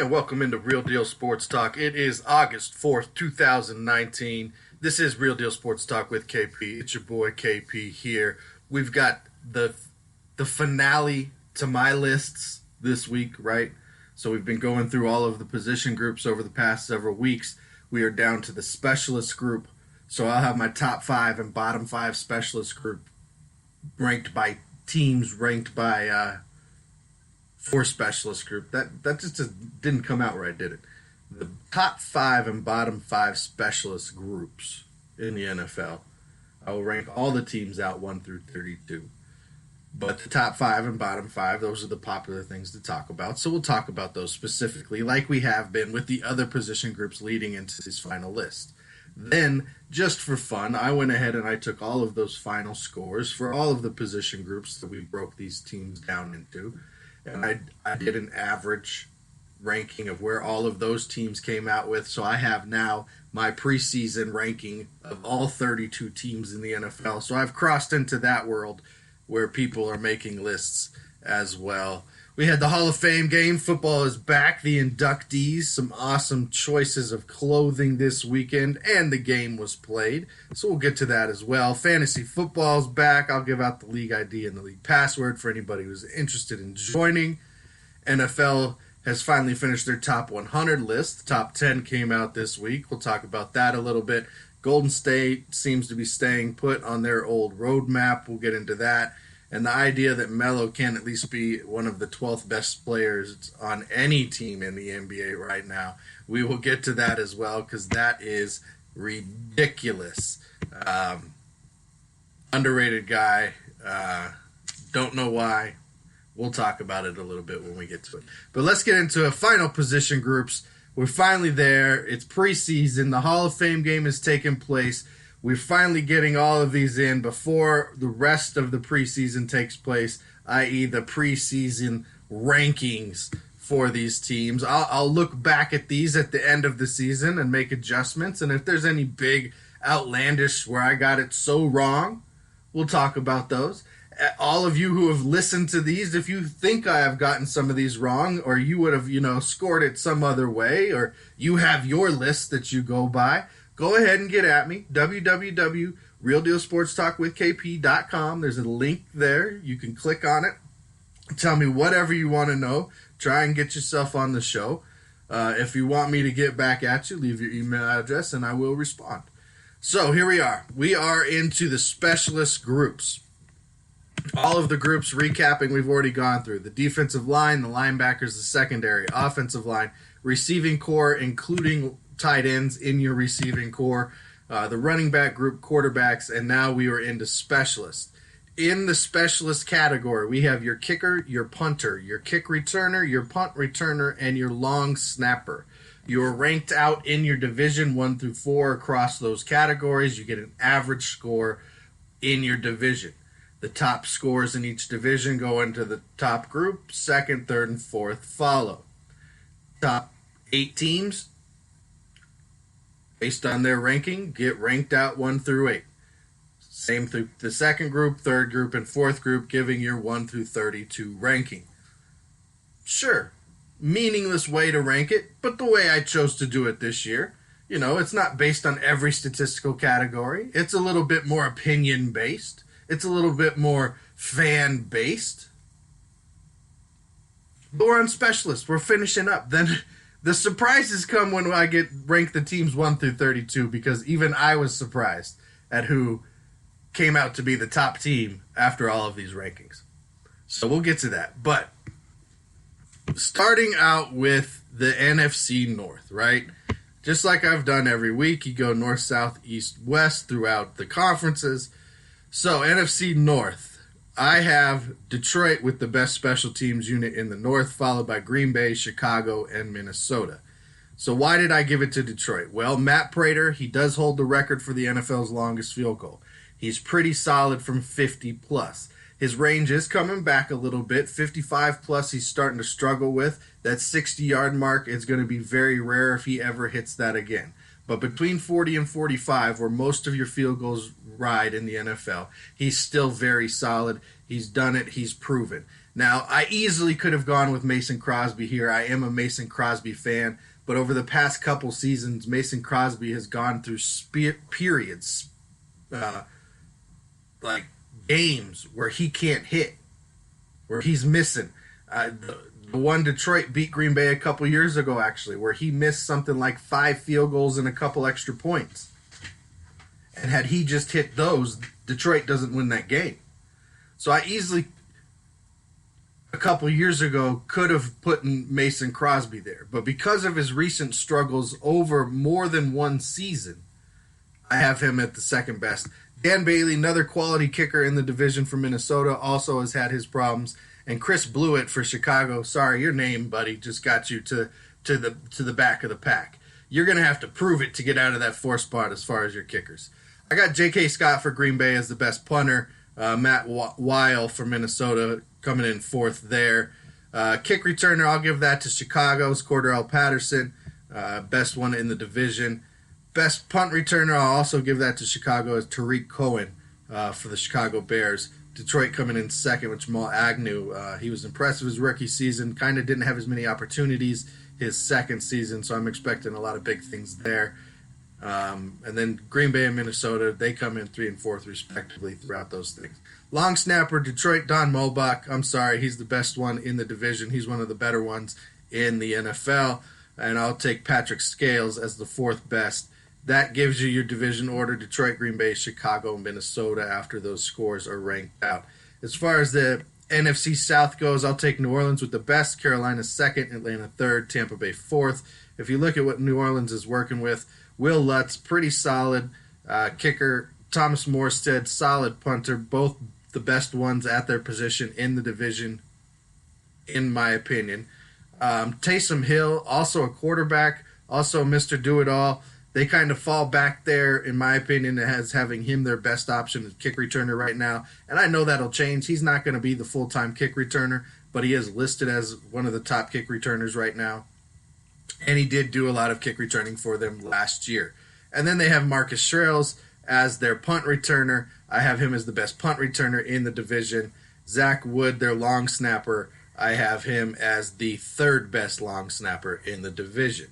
And welcome into Real Deal Sports Talk. It is August 4th, 2019. This is Real Deal Sports Talk with KP. It's your boy KP here. We've got the finale to my lists this week, right? So we've been going through all of the position groups over the past several weeks. We are down to the specialist group. So I'll have my top 5 and bottom 5 specialist group ranked by teams, ranked by for specialist group. That just didn't come out right, did it? The top 5 and bottom 5 specialist groups in the NFL. I will rank all the teams out 1 through 32. But the top 5 and bottom 5, those are the popular things to talk about. So we'll talk about those specifically, like we have been with the other position groups leading into this final list. Then, just for fun, I went ahead and I took all of those final scores for all of the position groups that we broke these teams down into. And I did an average ranking of where all of those teams came out with. So I have now my preseason ranking of all 32 teams in the NFL. So I've crossed into that world where people are making lists as well. We had the Hall of Fame game. Football is back. The inductees, some awesome choices of clothing this weekend, and the game was played. So we'll get to that as well. Fantasy football's back. I'll give out the league ID and the league password for anybody who's interested in joining. NFL has finally finished their top 100 list. The top 10 came out this week. We'll talk about that a little bit. Golden State seems to be staying put on their old roadmap. We'll get into that. And the idea that Melo can at least be one of the 12th best players on any team in the NBA right now, we will get to that as well because that is ridiculous. Underrated guy. Don't know why. We'll talk about it a little bit when we get to it. But let's get into a final position groups. We're finally there. It's preseason. The Hall of Fame game has taken place. We're finally getting all of these in before the rest of the preseason takes place, i.e. the preseason rankings for these teams. I'll look back at these at the end of the season and make adjustments. And if there's any big outlandish where I got it so wrong, we'll talk about those. All of you who have listened to these, if you think I have gotten some of these wrong or you would have, scored it some other way or you have your list that you go by, go ahead and get at me, www.realdealsportstalkwithkp.com. There's a link there. You can click on it. Tell me whatever you want to know. Try and get yourself on the show. If you want me to get back at you, leave your email address and I will respond. So here we are. We are into the specialist groups. All of the groups recapping we've already gone through. The defensive line, the linebackers, the secondary, offensive line, receiving core, including tight ends in your receiving core, the running back group, quarterbacks, and now we are into specialists. In the specialist category, we have your kicker, your punter, your kick returner, your punt returner, and your long snapper. You're ranked out in your division 1 through 4 across those categories. You get an average score in your division. The top scores in each division go into the top group. Second, third, and fourth follow. Top 8 teams, based on their ranking, get ranked out 1 through 8. Same through the second group, third group, and fourth group, giving your 1 through 32 ranking. Sure, meaningless way to rank it, but the way I chose to do it this year, it's not based on every statistical category. It's a little bit more opinion-based. It's a little bit more fan-based. But we're on specialists. We're finishing up. Then the surprises come when I get ranked the teams 1 through 32 because even I was surprised at who came out to be the top team after all of these rankings. So we'll get to that. But starting out with the NFC North, right? Just like I've done every week, you go north, south, east, west throughout the conferences. So, NFC North, I have Detroit with the best special teams unit in the North, followed by Green Bay, Chicago, and Minnesota. So why did I give it to Detroit? Well, Matt Prater, he does hold the record for the NFL's longest field goal. He's pretty solid from 50-plus. His range is coming back a little bit. 55-plus he's starting to struggle with. That 60-yard mark is going to be very rare if he ever hits that again. But between 40 and 45, where most of your field goals ride in the NFL, he's still very solid. He's done it. He's proven. Now, I easily could have gone with Mason Crosby here. I am a Mason Crosby fan, but over the past couple seasons, Mason Crosby has gone through periods, uh, like games where he can't hit, where he's missing. The one Detroit beat Green Bay a couple years ago, actually, where he missed something like 5 field goals and a couple extra points. And had he just hit those, Detroit doesn't win that game. So I easily, a couple years ago, could have put Mason Crosby there. But because of his recent struggles over more than one season, I have him at the second best. Dan Bailey, another quality kicker in the division for Minnesota, also has had his problems. And Chris Blewett for Chicago, sorry, your name, buddy, just got you to the back of the pack. You're going to have to prove it to get out of that 4th spot as far as your kickers. I got J.K. Scott for Green Bay as the best punter. Matt Weil for Minnesota coming in 4th there. Kick returner, I'll give that to Chicago's Cordell Patterson, best one in the division. Best punt returner, I'll also give that to Chicago as Tariq Cohen for the Chicago Bears. Detroit coming in 2nd with Jamal Agnew. He was impressive his rookie season, kind of didn't have as many opportunities his 2nd season, so I'm expecting a lot of big things there. And then Green Bay and Minnesota, they come in 3 and 4th respectively throughout those things. Long snapper, Detroit, Don Mulbach. I'm sorry, he's the best one in the division. He's one of the better ones in the NFL. And I'll take Patrick Scales as the 4th best. That gives you your division order: Detroit, Green Bay, Chicago, Minnesota, after those scores are ranked out. As far as the NFC South goes, I'll take New Orleans with the best, Carolina 2nd, Atlanta 3rd, Tampa Bay 4th. If you look at what New Orleans is working with, Will Lutz, pretty solid kicker. Thomas Morstead, solid punter. Both the best ones at their position in the division, in my opinion. Taysom Hill, also a quarterback, also Mr. Do-It-All. They kind of fall back there, in my opinion, as having him their best option as kick returner right now. And I know that'll change. He's not going to be the full-time kick returner, but he is listed as one of the top kick returners right now. And he did do a lot of kick returning for them last year. And then they have Marcus Shrells as their punt returner. I have him as the best punt returner in the division. Zach Wood, their long snapper, I have him as the 3rd best long snapper in the division.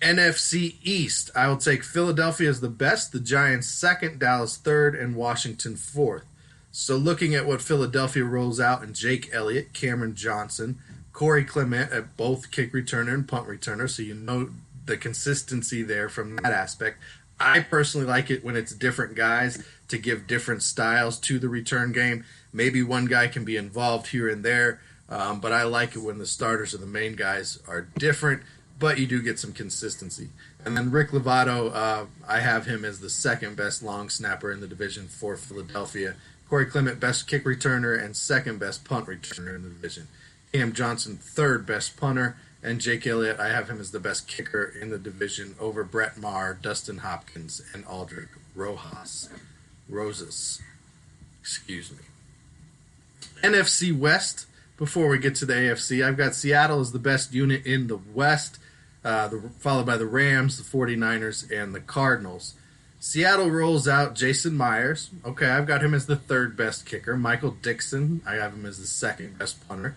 NFC East, I will take Philadelphia as the best, the Giants 2nd, Dallas 3rd, and Washington 4th. So looking at what Philadelphia rolls out, and Jake Elliott, Cameron Johnson, Corey Clement at both kick returner and punt returner, so you know the consistency there from that aspect. I personally like it when it's different guys to give different styles to the return game. Maybe one guy can be involved here and there, but I like it when the starters or the main guys are different, but you do get some consistency. And then Rick Lovato, I have him as the 2nd best long snapper in the division for Philadelphia. Corey Clement, best kick returner and 2nd best punt returner in the division. Cam Johnson, 3rd best punter. And Jake Elliott, I have him as the best kicker in the division over Brett Maher, Dustin Hopkins, and Aldrich Rosas. Excuse me. NFC West, before we get to the AFC, I've got Seattle as the best unit in the West, followed by the Rams, the 49ers, and the Cardinals. Seattle rolls out Jason Myers. Okay, I've got him as the 3rd best kicker. Michael Dixon, I have him as the 2nd best punter.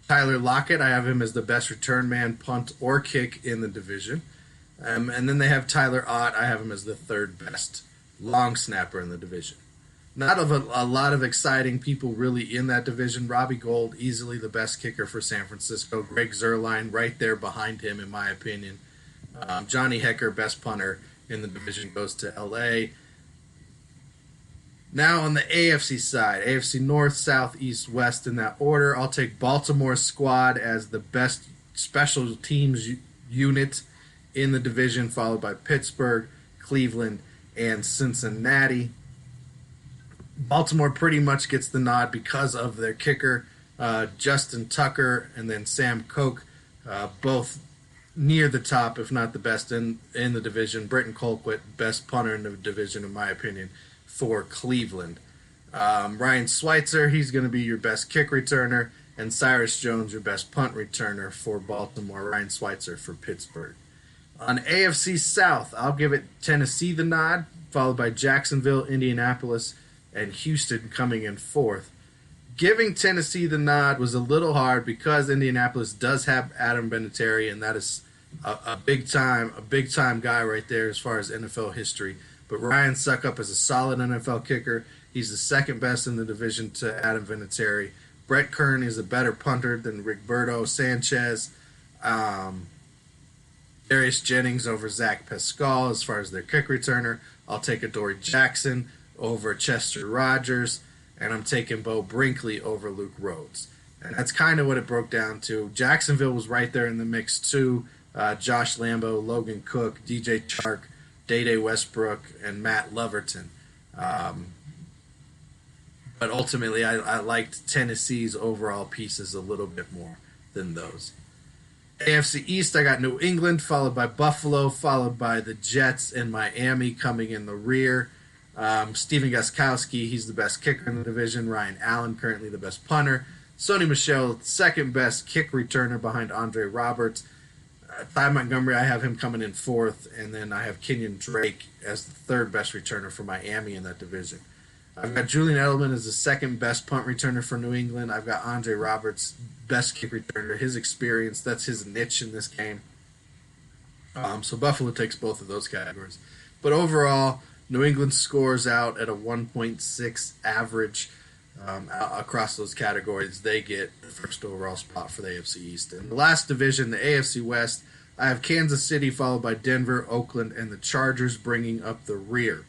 Tyler Lockett, I have him as the best return man, punt, or kick in the division. And then they have Tyler Ott. I have him as the 3rd best long snapper in the division. Not of a lot of exciting people really in that division. Robbie Gould, easily the best kicker for San Francisco. Greg Zuerlein right there behind him, in my opinion. Johnny Hecker, best punter in the division, goes to L.A. Now on the AFC side, AFC North, South, East, West in that order, I'll take Baltimore's squad as the best special teams unit in the division, followed by Pittsburgh, Cleveland, and Cincinnati. Baltimore pretty much gets the nod because of their kicker, Justin Tucker, and then Sam Koch, both near the top, if not the best in the division. Britton Colquitt, best punter in the division, in my opinion, for Cleveland. Ryan Schweitzer, he's going to be your best kick returner, and Cyrus Jones, your best punt returner for Baltimore. Ryan Schweitzer for Pittsburgh. On AFC South, I'll give it Tennessee the nod, followed by Jacksonville, Indianapolis, and Houston coming in 4th. giving Tennessee the nod was a little hard because Indianapolis does have Adam Vinatieri, and that is a big time guy right there as far as NFL history. But Ryan Suckup is a solid NFL kicker. He's the second best in the division to Adam Vinatieri. Brett Kern is a better punter than Rigberto Sanchez. Darius Jennings over Zach Pascal as far as their kick returner. I'll take Adoree Jackson over Chester Rogers, and I'm taking Bo Brinkley over Luke Rhodes. And that's kind of what it broke down to. Jacksonville was right there in the mix too. Josh Lambo, Logan Cook, DJ Chark, Day-Day Westbrook, and Matt Loverton. But ultimately, I liked Tennessee's overall pieces a little bit more than those. AFC East, I got New England, followed by Buffalo, followed by the Jets and Miami coming in the rear. Steven Gostkowski, he's the best kicker in the division. Ryan Allen, currently the best punter. Sony Michel, second best kick returner behind Andre Roberts. Ty Montgomery, I have him coming in fourth. And then I have Kenyon Drake as the third best returner for Miami in that division. I've got Julian Edelman as the second best punt returner for New England. I've got Andre Roberts, best kick returner. His experience, that's his niche in this game. So Buffalo takes both of those categories. But overall, New England scores out at a 1.6 average across those categories. They get the first overall spot for the AFC East. In the last division, the AFC West, I have Kansas City followed by Denver, Oakland, and the Chargers bringing up the rear.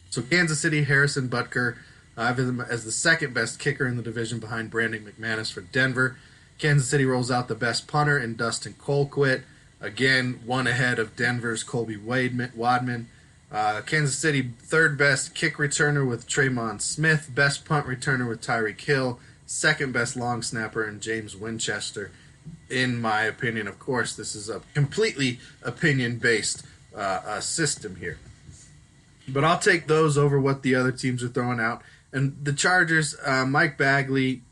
So Kansas City, Harrison Butker, I have him as the second best kicker in the division behind Brandon McManus for Denver. Kansas City rolls out the best punter in Dustin Colquitt. Again, one ahead of Denver's Colby Wadman. Kansas City, third best kick returner with Tremon Smith. Best punt returner with Tyreek Hill. Second best long snapper in James Winchester. In my opinion, of course, this is a completely opinion-based system here. But I'll take those over what the other teams are throwing out. And the Chargers, Mike Badgley,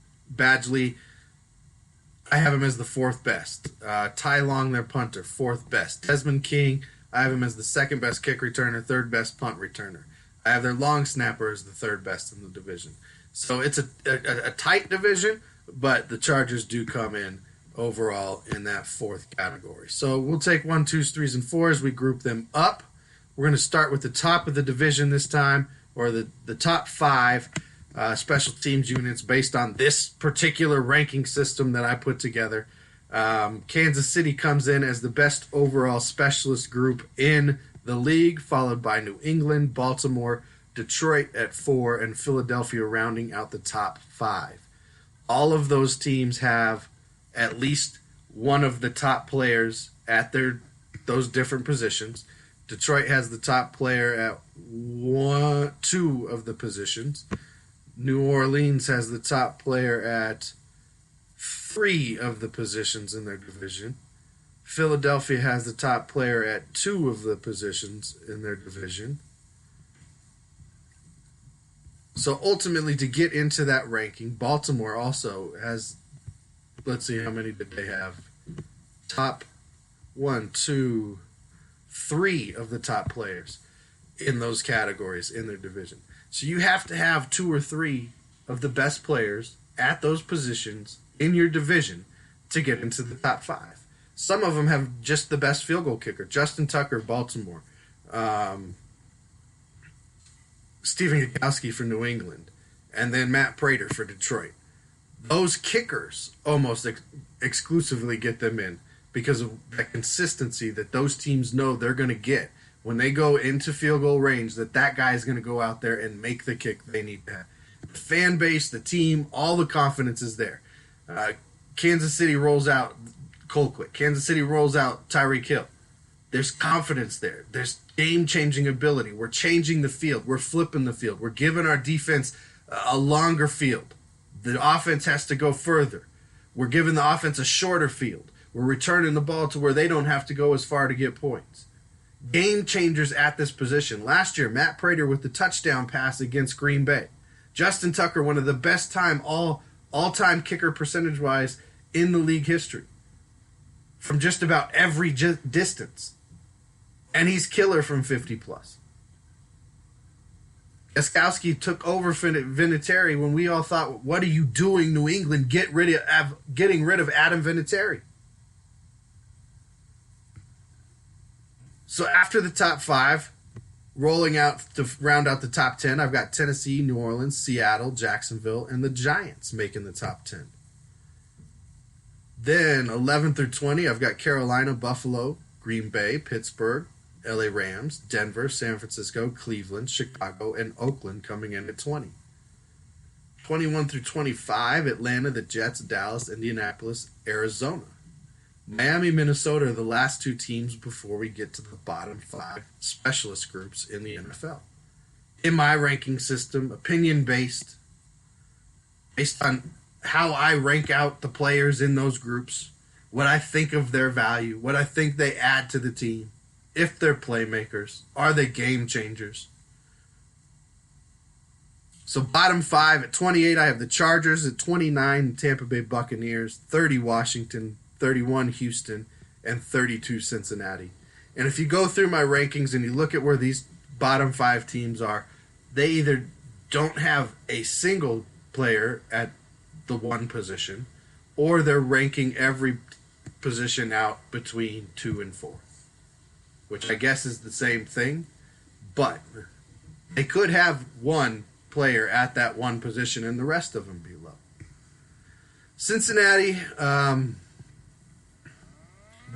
I have him as the fourth best. Ty Long, their punter, fourth best. Desmond King, I have him as the second best kick returner, third best punt returner. I have their long snapper as the third best in the division. So it's a tight division, but the Chargers do come in overall in that fourth category. So we'll take 1, 2s, 3s, and 4s. We group them up. We're going to start with the top of the division this time, or the top 5 special teams units based on this particular ranking system that I put together. Kansas City comes in as the best overall specialist group in the league, followed by New England, Baltimore, Detroit at 4, and Philadelphia rounding out the top 5. All of those teams have at least one of the top players at those different positions. Detroit has the top player at 2 of the positions. New Orleans has the top player at 3 of the positions in their division. Philadelphia has the top player at 2 of the positions in their division. So ultimately, to get into that ranking, Baltimore also has, let's see, how many did they have? Top 1, 2, 3 of the top players in those categories in their division. So you have to have 2 or 3 of the best players at those positions in your division to get into the top 5. Some of them have just the best field goal kicker. Justin Tucker, Baltimore. Stephen Gostkowski for New England. And then Matt Prater for Detroit. Those kickers almost exclusively get them in because of the consistency that those teams know they're going to get when they go into field goal range, that guy is going to go out there and make the kick they need to have. The fan base, the team, all the confidence is there. Kansas City rolls out Colquitt. Kansas City rolls out Tyreek Hill. There's confidence there. There's game-changing ability. We're changing the field. We're flipping the field. We're giving our defense a longer field. The offense has to go further. We're giving the offense a shorter field. We're returning the ball to where they don't have to go as far to get points. Game changers at this position. Last year, Matt Prater with the touchdown pass against Green Bay. Justin Tucker, one of the best time all-time kicker percentage-wise in the league history. From just about every distance. And he's killer from 50+. Gostkowski took over Vinatieri when we all thought, "What are you doing, New England? Getting rid of Adam Vinatieri." So after the top 5, rolling out to round out the top 10, I've got Tennessee, New Orleans, Seattle, Jacksonville, and the Giants making the top 10. Then 11 through 20, I've got Carolina, Buffalo, Green Bay, Pittsburgh, LA Rams, Denver, San Francisco, Cleveland, Chicago, and Oakland coming in at 20. 21 through 25, Atlanta, the Jets, Dallas, Indianapolis, Arizona. Miami, Minnesota are the last 2 teams before we get to the bottom 5 specialist groups in the NFL. In my ranking system, opinion-based, based on how I rank out the players in those groups, what I think of their value, what I think they add to the team, if they're playmakers, are they game changers? So bottom 5, at 28, I have the Chargers. At 29, the Tampa Bay Buccaneers. 30, Washington. 31, Houston. And 32, Cincinnati. And if you go through my rankings and you look at where these bottom 5 teams are, they either don't have a single player at the one position, or they're ranking every position out between 2 and 4, which I guess is the same thing, but they could have one player at that one position and the rest of them be low. Cincinnati,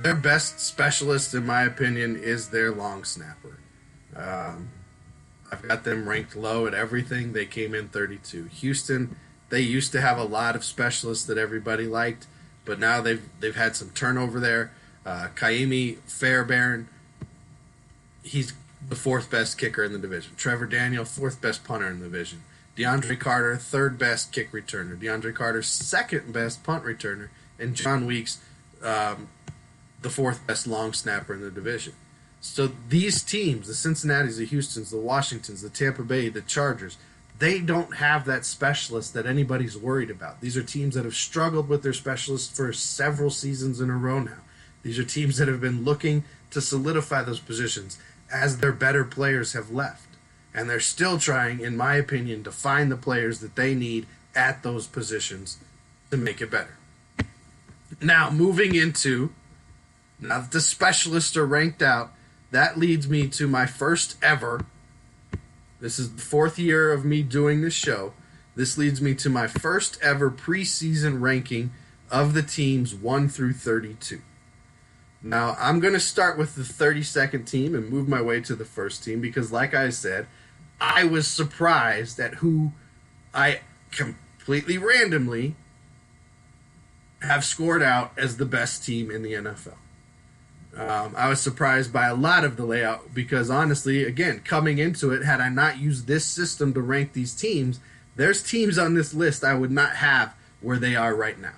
their best specialist, in my opinion, is their long snapper. I've got them ranked low at everything. They came in 32. Houston, they used to have a lot of specialists that everybody liked, but now they've had some turnover there. Kaimi Fairbairn, he's the 4th best kicker in the division. Trevor Daniel, 4th best punter in the division. DeAndre Carter, 3rd best kick returner. DeAndre Carter, 2nd best punt returner. And John Weeks, the 4th best long snapper in the division. So these teams, the Cincinnatis, the Houstons, the Washingtons, the Tampa Bay, the Chargers, they don't have that specialist that anybody's worried about. These are teams that have struggled with their specialists for several seasons in a row now. These are teams that have been looking to solidify those positions as their better players have left. And they're still trying, in my opinion, to find the players that they need at those positions to make it better. Now, moving into, now that the specialists are ranked out, that leads me to my first ever, this is the 4th year of me doing this show, this leads me to my first ever preseason ranking of the teams 1 through 32. Now, I'm going to start with the 32nd team and move my way to the first team because, like I said, I was surprised at who I completely randomly have scored out as the best team in the NFL. I was surprised by a lot of the layout because, honestly, again, coming into it, had I not used this system to rank these teams, there's teams on this list I would not have where they are right now.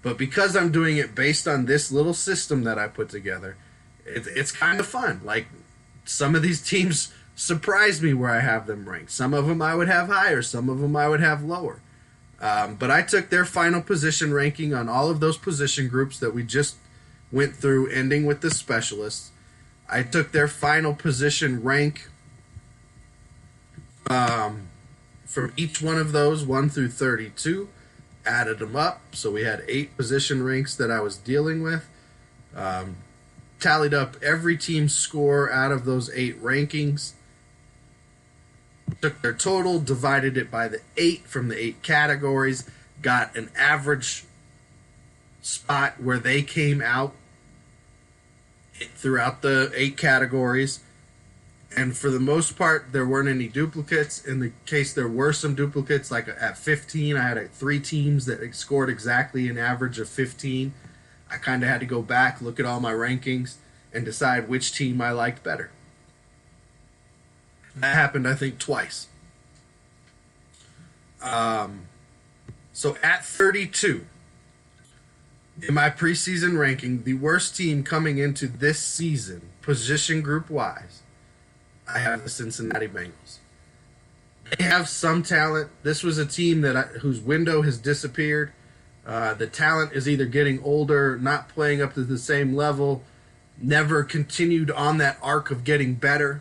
But because I'm doing it based on this little system that I put together, it's kind of fun. Like, some of these teams surprise me where I have them ranked. Some of them I would have higher. Some of them I would have lower. But I took their final position ranking on all of those position groups that we just went through, ending with the specialists. I took their final position rank from each one of those, 1 through 32, added them up. So we had 8 position ranks that I was dealing with. Tallied up every team's score out of those 8 rankings. Took their total, divided it by the 8 from the 8 categories, got an average spot where they came out throughout the 8 categories. And for the most part, there weren't any duplicates. In the case there were some duplicates, like at 15, I had 3 teams that scored exactly an average of 15. I kind of had to go back, look at all my rankings, and decide which team I liked better. That happened, I think, twice. So at 32, in my preseason ranking, the worst team coming into this season, position group-wise, I have the Cincinnati Bengals. They have some talent. This was a team whose window has disappeared. The talent is either getting older, not playing up to the same level, never continued on that arc of getting better.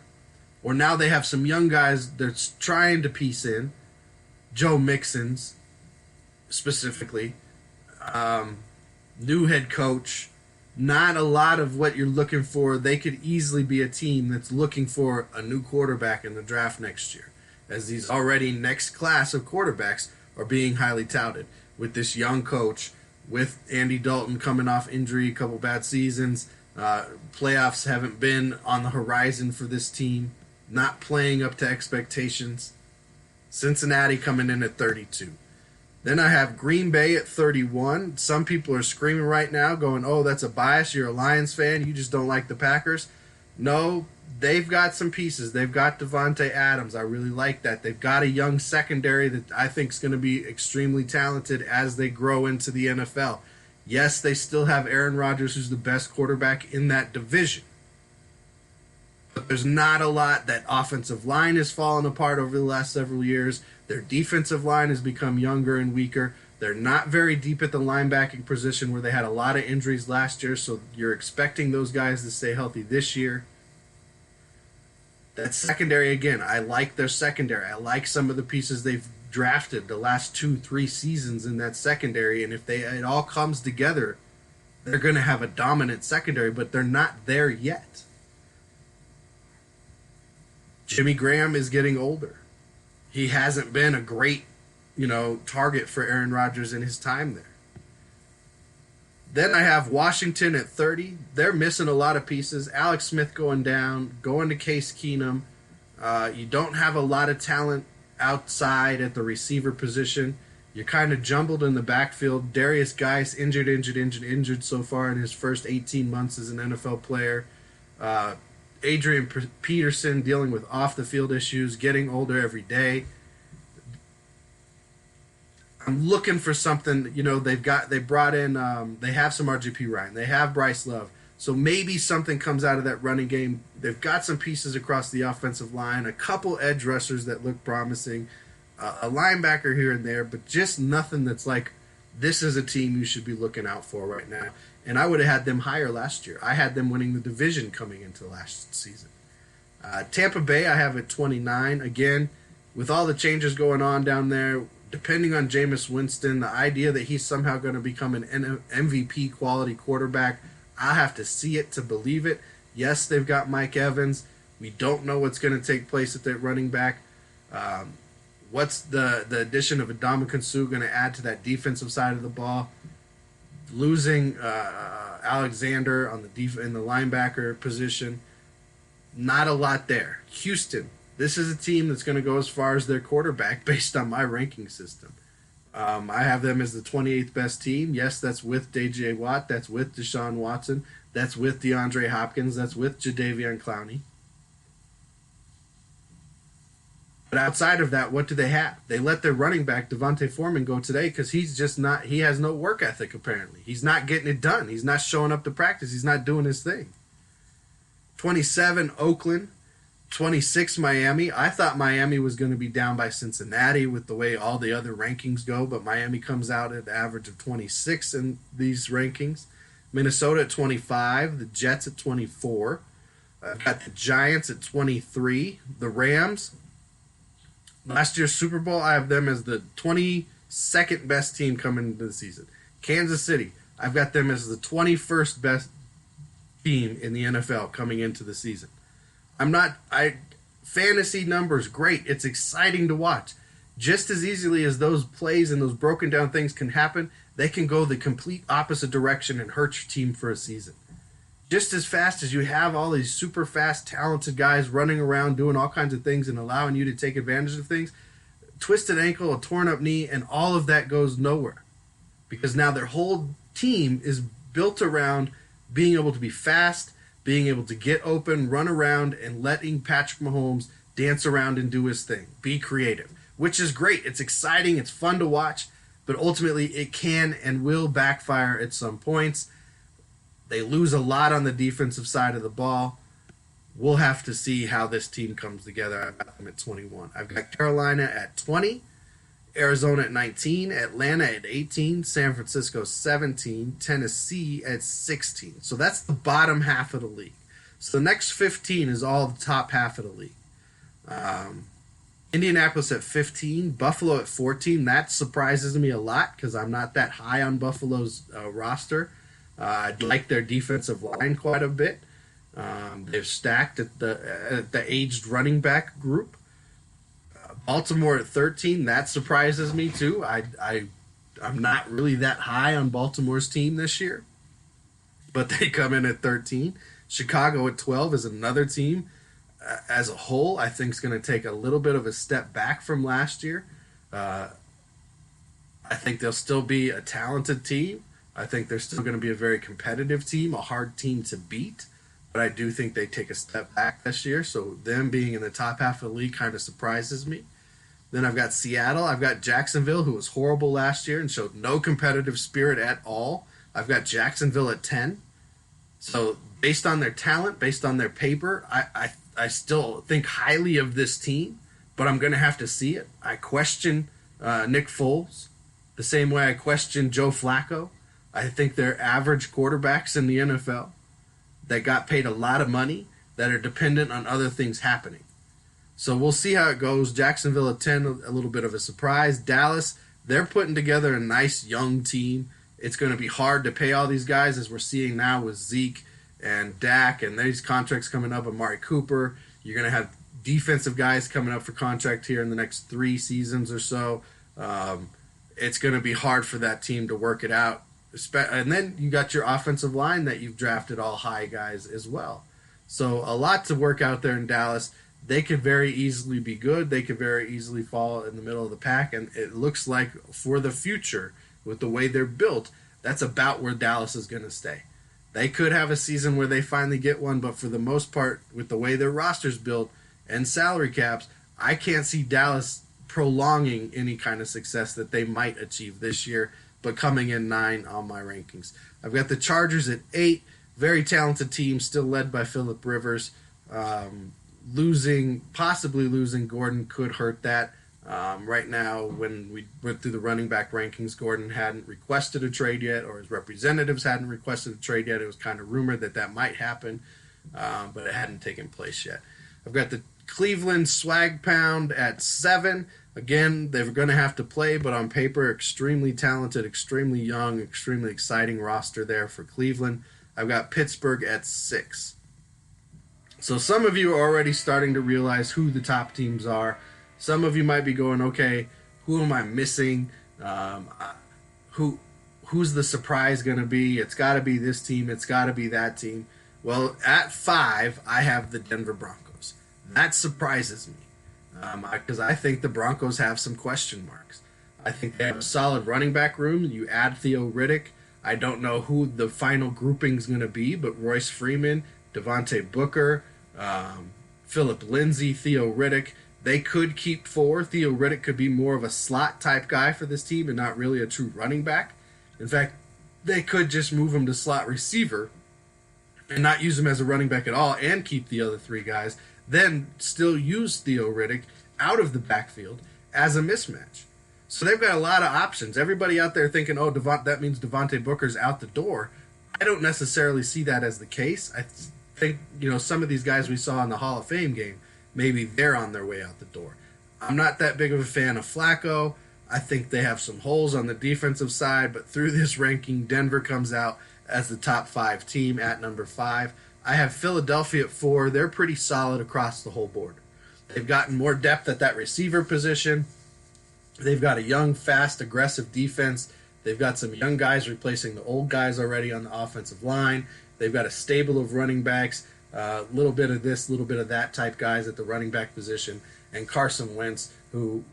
or now they have some young guys they're trying to piece in. Joe Mixon's specifically. New head coach. Not a lot of what you're looking for. They could easily be a team that's looking for a new quarterback in the draft next year, as these already next class of quarterbacks are being highly touted. With this young coach, with Andy Dalton coming off injury, a couple bad seasons, playoffs haven't been on the horizon for this team, not playing up to expectations. Cincinnati coming in at 32. Then I have Green Bay at 31. Some people are screaming right now, going, oh, that's a bias. You're a Lions fan. You just don't like the Packers. No, they've got some pieces. They've got Devontae Adams. I really like that. They've got a young secondary that I think is going to be extremely talented as they grow into the NFL. Yes, they still have Aaron Rodgers, who's the best quarterback in that division. But there's not a lot. That offensive line has fallen apart over the last several years. Their defensive line has become younger and weaker. They're not very deep at the linebacking position where they had a lot of injuries last year, so you're expecting those guys to stay healthy this year. That secondary, again, I like their secondary. I like some of the pieces they've drafted the last 2-3 seasons in that secondary, and if it all comes together, they're going to have a dominant secondary, but they're not there yet. Jimmy Graham is getting older. He hasn't been a great, target for Aaron Rodgers in his time there. Then I have Washington at 30. They're missing a lot of pieces. Alex Smith going down, going to Case Keenum. You don't have a lot of talent outside at the receiver position. You're kind of jumbled in the backfield. Darius Geis injured so far in his first 18 months as an NFL player. Adrian Peterson dealing with off-the-field issues, getting older every day. I'm looking for something. They brought in. They have some RGP Ryan. They have Bryce Love. So maybe something comes out of that running game. They've got some pieces across the offensive line, a couple edge rushers that look promising, a linebacker here and there, but just nothing that's like, this is a team you should be looking out for right now. And I would have had them higher last year. I had them winning the division coming into last season. Tampa Bay, I have at 29. Again, with all the changes going on down there, depending on Jameis Winston, the idea that he's somehow going to become an MVP quality quarterback, I have to see it to believe it. Yes, they've got Mike Evans. We don't know what's going to take place at that running back. What's the addition of Ndamukong Suh going to add to that defensive side of the ball? Losing Alexander on in the linebacker position, not a lot there. Houston, this is a team that's going to go as far as their quarterback based on my ranking system. I have them as the 28th best team. Yes, that's with DJ Watt. That's with Deshaun Watson. That's with DeAndre Hopkins. That's with Jadeveon Clowney. But outside of that, what do they have? They let their running back, Devontae Foreman, go today because he's just not, he has no work ethic apparently. He's not getting it done. He's not showing up to practice. He's not doing his thing. 27, Oakland. 26, Miami. I thought Miami was going to be down by Cincinnati with the way all the other rankings go, but Miami comes out at an average of 26 in these rankings. Minnesota at 25. The Jets at 24. I've got the Giants at 23. The Rams, last year's Super Bowl, I have them as the 22nd best team coming into the season. Kansas City, I've got them as the 21st best team in the NFL coming into the season. Fantasy numbers, great. It's exciting to watch. Just as easily as those plays and those broken down things can happen, they can go the complete opposite direction and hurt your team for a season. Just as fast as you have all these super fast, talented guys running around doing all kinds of things and allowing you to take advantage of things, twisted ankle, a torn up knee, and all of that goes nowhere. Because now their whole team is built around being able to be fast, being able to get open, run around, and letting Patrick Mahomes dance around and do his thing. Be creative, which is great. It's exciting. It's fun to watch, but ultimately it can and will backfire at some points. They lose a lot on the defensive side of the ball. We'll have to see how this team comes together. I've got them at 21. I've got Carolina at 20, Arizona at 19, Atlanta at 18, San Francisco 17, Tennessee at 16. So that's the bottom half of the league. So the next 15 is all the top half of the league. Indianapolis at 15, Buffalo at 14. That surprises me a lot because I'm not that high on Buffalo's roster. I like their defensive line quite a bit. They're stacked at the aged running back group. Baltimore at 13. That surprises me too. I'm not really that high on Baltimore's team this year, but they come in at 13. Chicago at 12 is another team as a whole I think is going to take a little bit of a step back from last year. I think they'll still be a talented team. I think they're still going to be a very competitive team, a hard team to beat. But I do think they take a step back this year. So them being in the top half of the league kind of surprises me. Then I've got Seattle. I've got Jacksonville, who was horrible last year and showed no competitive spirit at all. I've got Jacksonville at 10. So based on their talent, based on their paper, I still think highly of this team, but I'm going to have to see it. I question Nick Foles the same way I question Joe Flacco. I think they're average quarterbacks in the NFL that got paid a lot of money that are dependent on other things happening. So we'll see how it goes. Jacksonville at 10, a little bit of a surprise. Dallas, they're putting together a nice young team. It's going to be hard to pay all these guys, as we're seeing now with Zeke and Dak, and these contracts coming up, Amari Cooper. You're going to have defensive guys coming up for contract here in the next 3 seasons or so. It's going to be hard for that team to work it out. And then you got your offensive line that you've drafted all high guys as well. So a lot to work out there in Dallas. They could very easily be good. They could very easily fall in the middle of the pack. And it looks like for the future, with the way they're built, that's about where Dallas is going to stay. They could have a season where they finally get one, but for the most part, with the way their roster's built and salary caps, I can't see Dallas prolonging any kind of success that they might achieve this year, but coming in 9 on my rankings. I've got the Chargers at 8. Very talented team, still led by Phillip Rivers. Possibly losing Gordon could hurt that. Right now, when we went through the running back rankings, Gordon hadn't requested a trade yet, or his representatives hadn't requested a trade yet. It was kind of rumored that might happen, but it hadn't taken place yet. I've got the Cleveland Swag Pound at 7. Again, they're going to have to play, but on paper, extremely talented, extremely young, extremely exciting roster there for Cleveland. I've got Pittsburgh at 6. So some of you are already starting to realize who the top teams are. Some of you might be going, okay, who am I missing? Who's the surprise going to be? It's got to be this team. It's got to be that team. Well, at 5, I have the Denver Broncos. That surprises me because I think the Broncos have some question marks. I think they have a solid running back room. You add Theo Riddick. I don't know who the final grouping is going to be, but Royce Freeman, Devontae Booker, Philip Lindsay, Theo Riddick. They could keep 4. Theo Riddick could be more of a slot type guy for this team and not really a true running back. In fact, they could just move him to slot receiver and not use him as a running back at all and keep the other 3 guys. Then still use Theo Riddick out of the backfield as a mismatch. So they've got a lot of options. Everybody out there thinking, oh, that means Devontae Booker's out the door. I don't necessarily see that as the case. I think, some of these guys we saw in the Hall of Fame game, maybe they're on their way out the door. I'm not that big of a fan of Flacco. I think they have some holes on the defensive side, but through this ranking, Denver comes out as the top 5 team at number 5. I have Philadelphia at 4. They're pretty solid across the whole board. They've gotten more depth at that receiver position. They've got a young, fast, aggressive defense. They've got some young guys replacing the old guys already on the offensive line. They've got a stable of running backs, a little bit of this, a little bit of that type guys at the running back position, and Carson Wentz, who,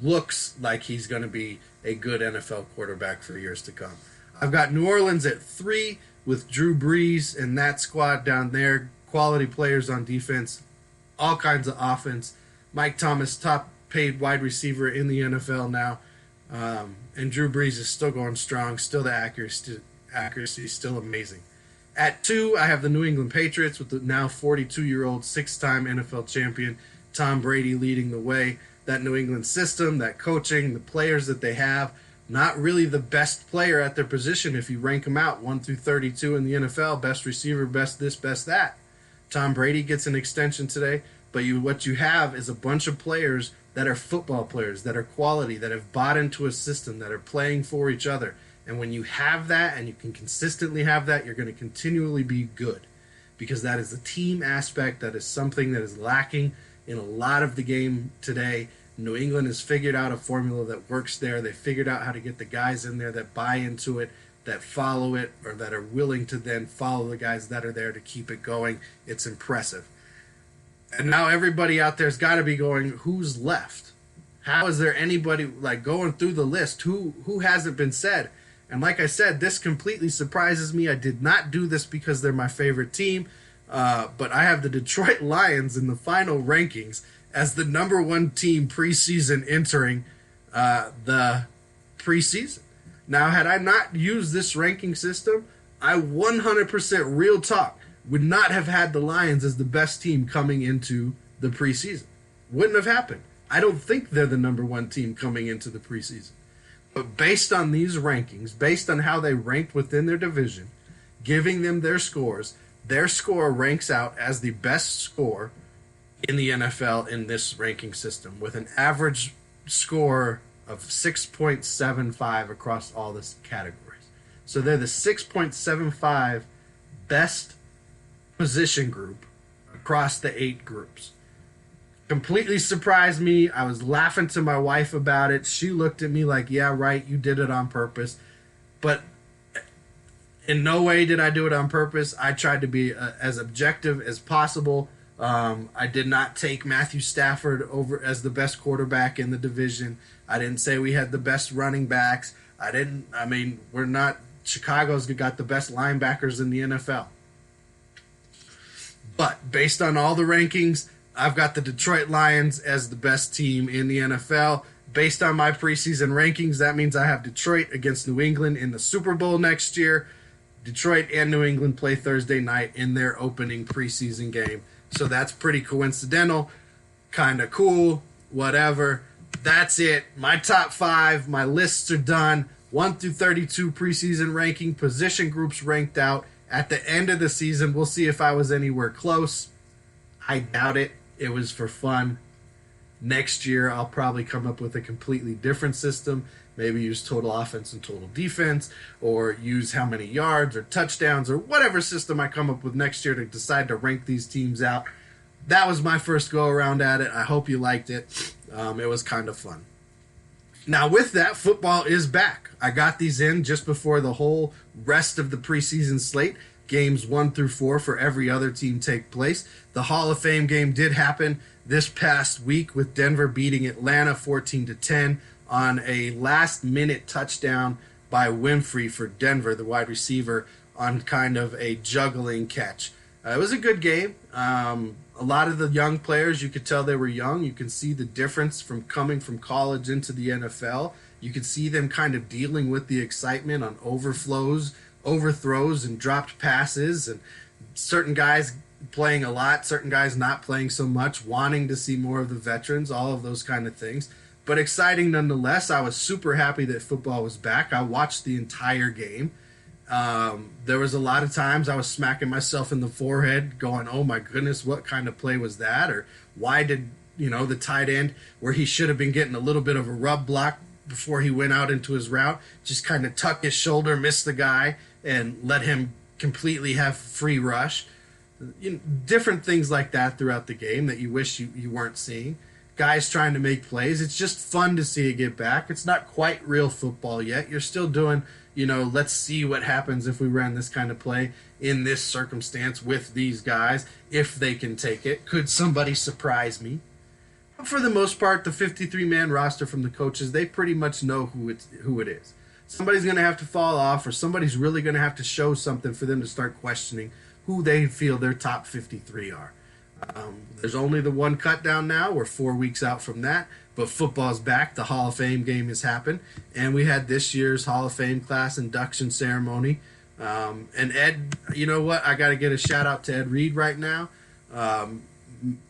looks like he's going to be a good NFL quarterback for years to come. I've got New Orleans at 3 with Drew Brees and that squad down there, quality players on defense, all kinds of offense. Mike Thomas, top paid wide receiver in the NFL now, and Drew Brees is still going strong, still the accuracy still amazing. At 2, I have the New England Patriots with the now 42-year-old 6-time NFL champion Tom Brady leading the way. That New England system, that coaching, the players that they have, not really the best player at their position if you rank them out 1 through 32 in the NFL, best receiver, best this, best that. Tom Brady gets an extension today. But what you have is a bunch of players that are football players, that are quality, that have bought into a system, that are playing for each other. And when you have that and you can consistently have that, you're going to continually be good, because that is the team aspect. That is something that is lacking in a lot of the game today. New England has figured out a formula that works there. They figured out how to get the guys in there that buy into it, that follow it, or that are willing to then follow the guys that are there to keep it going. It's impressive. And now everybody out there's got to be going, who's left? How is there anybody, like, going through the list? Who hasn't been said? And like I said, this completely surprises me. I did not do this because they're my favorite team, but I have the Detroit Lions in the final rankings as the number one team preseason entering the preseason. Now, had I not used this ranking system, I 100% real talk would not have had the Lions as the best team coming into the preseason. Wouldn't have happened. I don't think they're the number one team coming into the preseason. But based on these rankings, based on how they ranked within their division, giving them their scores, their score ranks out as the best score in the NFL in this ranking system, with an average score of 6.75 across all the categories. So they're the 6.75 best position group across the 8 groups. Completely surprised me. I was laughing to my wife about it. She looked at me like, yeah, right, you did it on purpose. But in no way did I do it on purpose. I tried to be as objective as possible. I did not take Matthew Stafford over as the best quarterback in the division. I didn't say we had the best running backs. We're not. Chicago's got the best linebackers in the NFL. But based on all the rankings, I've got the Detroit Lions as the best team in the NFL. Based on my preseason rankings, that means I have Detroit against New England in the Super Bowl next year. Detroit and New England play Thursday night in their opening preseason game. So that's pretty coincidental, kind of cool, whatever. That's it. My top 5, my lists are done. 1 through 32 preseason ranking, position groups ranked out. At the end of the season, we'll see if I was anywhere close. I doubt it. It was for fun. Next year, I'll probably come up with a completely different system. Maybe use total offense and total defense, or use how many yards or touchdowns or whatever system I come up with next year to decide to rank these teams out. That was my first go around at it. I hope you liked it. It was kind of fun. Now, with that, football is back. I got these in just before the whole rest of the preseason slate. Games 1 through 4 for every other team take place. The Hall of Fame game did happen this past week with Denver beating Atlanta 14-10 on a last-minute touchdown by Winfrey for Denver, the wide receiver, on kind of a juggling catch. It was a good game. A lot of the young players, you could tell they were young. You can see the difference from coming from college into the NFL. You could see them kind of dealing with the excitement on overthrows, and dropped passes, and certain guys playing a lot, certain guys not playing so much, wanting to see more of the veterans, all of those kind of things. But exciting nonetheless. I was super happy that football was back. I watched the entire game. There was a lot of times I was smacking myself in the forehead going, oh my goodness, what kind of play was that? Or why did, the tight end, where he should have been getting a little bit of a rub block before he went out into his route, just kind of tuck his shoulder, miss the guy, and let him completely have free rush. Different things like that throughout the game that you wish you weren't seeing. Guys trying to make plays. It's just fun to see it get back. It's not quite real football yet. You're still doing, let's see what happens if we ran this kind of play in this circumstance with these guys, if they can take it. Could somebody surprise me? But for the most part, the 53-man roster from the coaches, they pretty much know who it is. Somebody's going to have to fall off, or somebody's really going to have to show something for them to start questioning who they feel their top 53 are. There's only the one cut down now. We're 4 weeks out from that, but football's back. The Hall of Fame game has happened, and we had this year's Hall of Fame class induction ceremony. And Ed, you know what? I got to get a shout out to Ed Reed right now.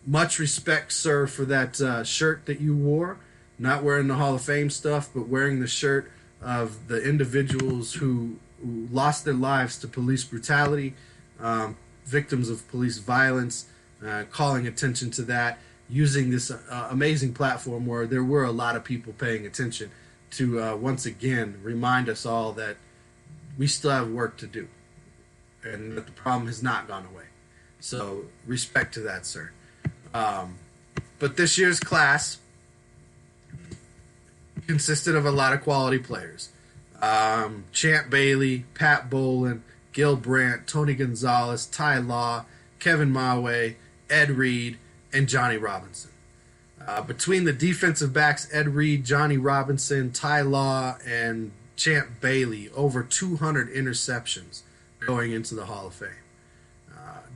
Much respect, sir, for that shirt that you wore. Not wearing the Hall of Fame stuff, but wearing the shirt of the individuals who lost their lives to police brutality, victims of police violence, calling attention to that, using this amazing platform where there were a lot of people paying attention to once again remind us all that we still have work to do and that the problem has not gone away. So respect to that, sir. But this year's class consisted of a lot of quality players. Champ Bailey, Pat Bolin, Gil Brandt, Tony Gonzalez, Ty Law, Kevin Mawe, Ed Reed, and Johnny Robinson. Between the defensive backs, Ed Reed, Johnny Robinson, Ty Law, and Champ Bailey, over 200 interceptions going into the Hall of Fame.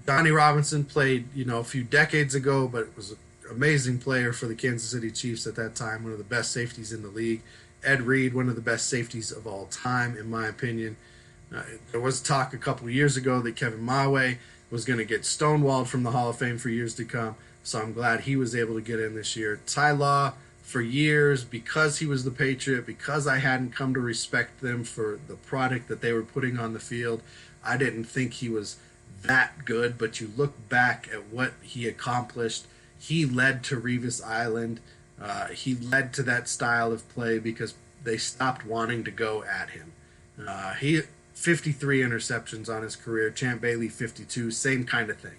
Johnny Robinson played, a few decades ago, but was an amazing player for the Kansas City Chiefs at that time, one of the best safeties in the league. Ed Reed, one of the best safeties of all time, in my opinion. There was talk a couple of years ago that Kevin Mawe was going to get stonewalled from the Hall of Fame for years to come, so I'm glad he was able to get in this year. Ty Law, for years, because he was the Patriot, because I hadn't come to respect them for the product that they were putting on the field, I didn't think he was that good, but you look back at what he accomplished. He led to Revis Island. He led to that style of play because they stopped wanting to go at him. He 53 interceptions on his career. Champ Bailey 52, same kind of thing.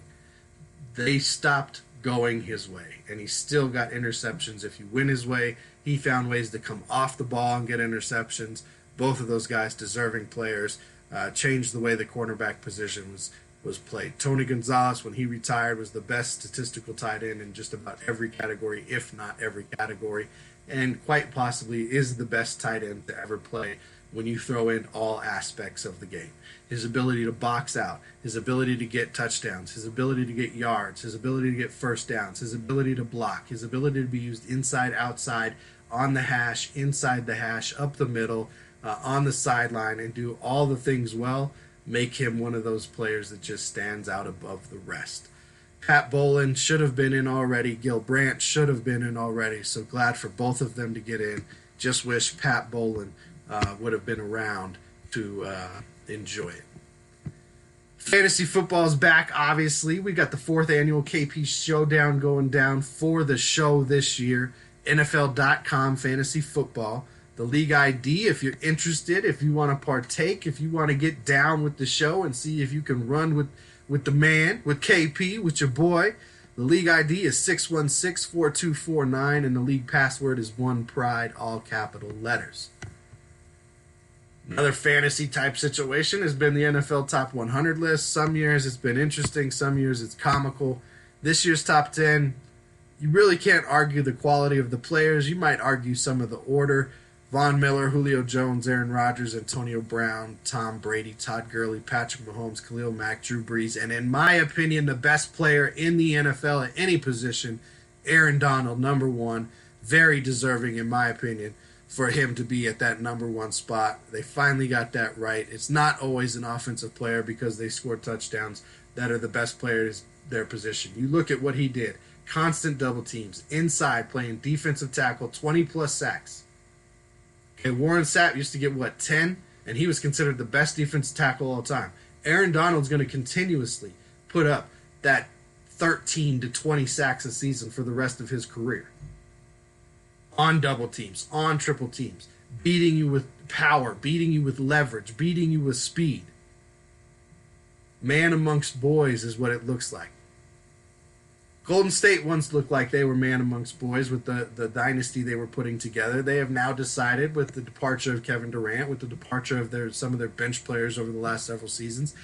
They stopped going his way, and he still got interceptions. If you win his way, he found ways to come off the ball and get interceptions. Both of those guys, deserving players, changed the way the cornerback position was played. Tony Gonzalez, when he retired, was the best statistical tight end in just about every category, if not every category, and quite possibly is the best tight end to ever play when you throw in all aspects of the game. His ability to box out, his ability to get touchdowns, his ability to get yards, his ability to get first downs, his ability to block, his ability to be used inside, outside, on the hash, inside the hash, up the middle, on the sideline, and do all the things well, make him one of those players that just stands out above the rest. Pat Bolin should have been in already. Gil Brandt should have been in already. So glad for both of them to get in. Just wish Pat Bolin would have been around to enjoy it. Fantasy football is back, obviously. We got the 4th annual KP Showdown going down for the show this year. NFL.com Fantasy Football. The league ID, if you're interested, if you want to partake, if you want to get down with the show and see if you can run with the man, with KP, with your boy. The league ID is 616-4249, and the league password is OnePride, all capital letters. Another fantasy type situation has been the NFL Top 100 list. Some years it's been interesting, some years it's comical. This year's Top 10, you really can't argue the quality of the players. You might argue some of the order. Von Miller, Julio Jones, Aaron Rodgers, Antonio Brown, Tom Brady, Todd Gurley, Patrick Mahomes, Khalil Mack, Drew Brees, and in my opinion, the best player in the NFL at any position, Aaron Donald, number 1. Very deserving, in my opinion, for him to be at that number 1 spot. They finally got that right. It's not always an offensive player because they score touchdowns that are the best players their position. You look at what he did. Constant double teams, inside, playing defensive tackle, 20-plus sacks. Okay, Warren Sapp used to get, 10? And he was considered the best defensive tackle of all time. Aaron Donald's going to continuously put up that 13 to 20 sacks a season for the rest of his career. On double teams, on triple teams, beating you with power, beating you with leverage, beating you with speed. Man amongst boys is what it looks like. Golden State once looked like they were man amongst boys with the dynasty they were putting together. They have now decided, with the departure of Kevin Durant, with the departure of some of their bench players over the last several seasons,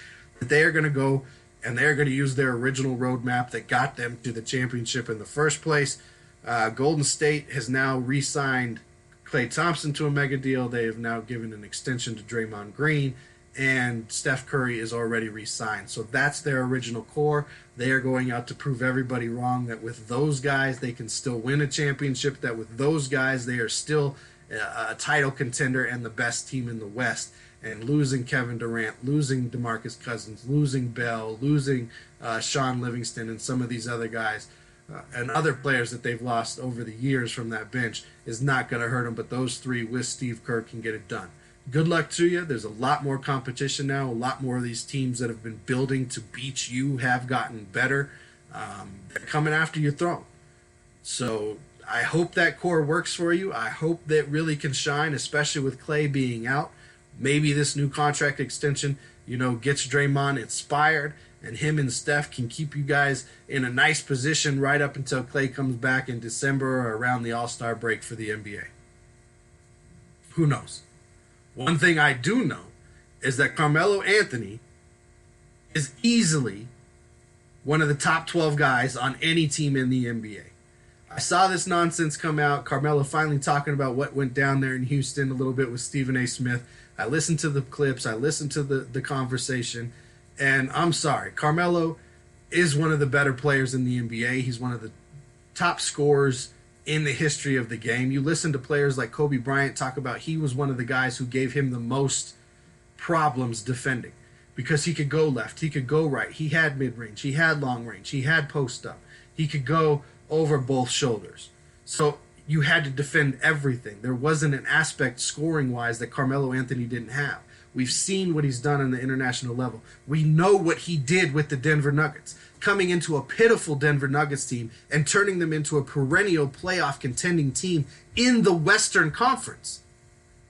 that they are going to go and they're going to use their original roadmap that got them to the championship in the first place. Golden State has now re-signed Klay Thompson to a mega deal. They have now given an extension to Draymond Green, and Steph Curry is already re-signed. So that's their original core. They are going out to prove everybody wrong, that with those guys they can still win a championship, that with those guys they are still a title contender and the best team in the West. And losing Kevin Durant, losing DeMarcus Cousins, losing Bell, losing Sean Livingston and some of these other guys, and other players that they've lost over the years from that bench is not going to hurt them. But those three with Steve Kerr can get it done. Good luck to you. There's a lot more competition now. A lot more of these teams that have been building to beat you have gotten better. They're coming after your throne. So I hope that core works for you. I hope that really can shine, especially with Clay being out. Maybe this new contract extension, gets Draymond inspired, and him and Steph can keep you guys in a nice position right up until Clay comes back in December or around the All-Star break for the NBA. Who knows? One thing I do know is that Carmelo Anthony is easily one of the top 12 guys on any team in the NBA. I saw this nonsense come out. Carmelo finally talking about what went down there in Houston a little bit with Stephen A. Smith. I listened to the clips. I listened to the conversation. And I'm sorry. Carmelo is one of the better players in the NBA. He's one of the top scorers in the history of the game. You listen to players like Kobe Bryant talk about he was one of the guys who gave him the most problems defending because he could go left, he could go right, he had mid-range, he had long range, he had post-up, he could go over both shoulders. So you had to defend everything. There wasn't an aspect scoring-wise that Carmelo Anthony didn't have. We've seen what he's done on the international level. We know what he did with the Denver Nuggets, coming into a pitiful Denver Nuggets team and turning them into a perennial playoff contending team in the Western Conference.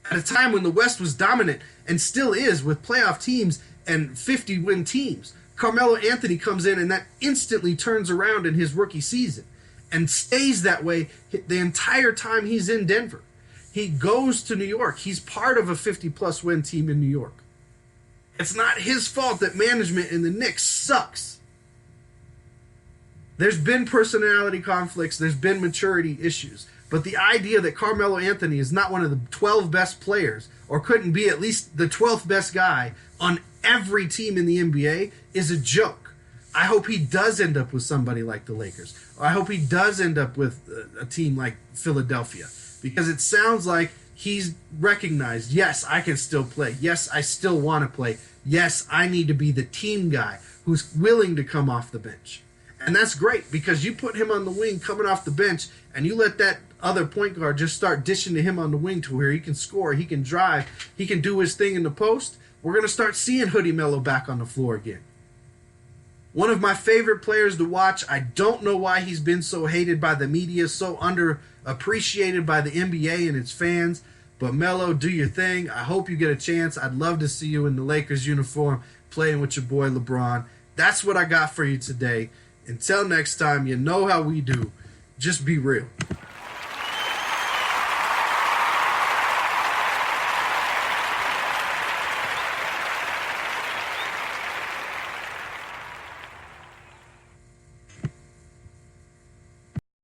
At a time when the West was dominant and still is with playoff teams and 50-win teams. Carmelo Anthony comes in and that instantly turns around in his rookie season and stays that way the entire time he's in Denver. He goes to New York. He's part of a 50-plus win team in New York. It's not his fault that management in the Knicks sucks. There's been personality conflicts. There's been maturity issues. But the idea that Carmelo Anthony is not one of the 12 best players or couldn't be at least the 12th best guy on every team in the NBA is a joke. I hope he does end up with somebody like the Lakers. Or I hope he does end up with a team like Philadelphia. Because it sounds like he's recognized, yes, I can still play. Yes, I still want to play. Yes, I need to be the team guy who's willing to come off the bench. And that's great because you put him on the wing coming off the bench and you let that other point guard just start dishing to him on the wing to where he can score, he can drive, he can do his thing in the post. We're going to start seeing Hoodie Melo back on the floor again. One of my favorite players to watch. I don't know why he's been so hated by the media, so underappreciated by the NBA and its fans. But Melo, do your thing. I hope you get a chance. I'd love to see you in the Lakers uniform playing with your boy LeBron. That's what I got for you today. Until next time, you know how we do. Just be real.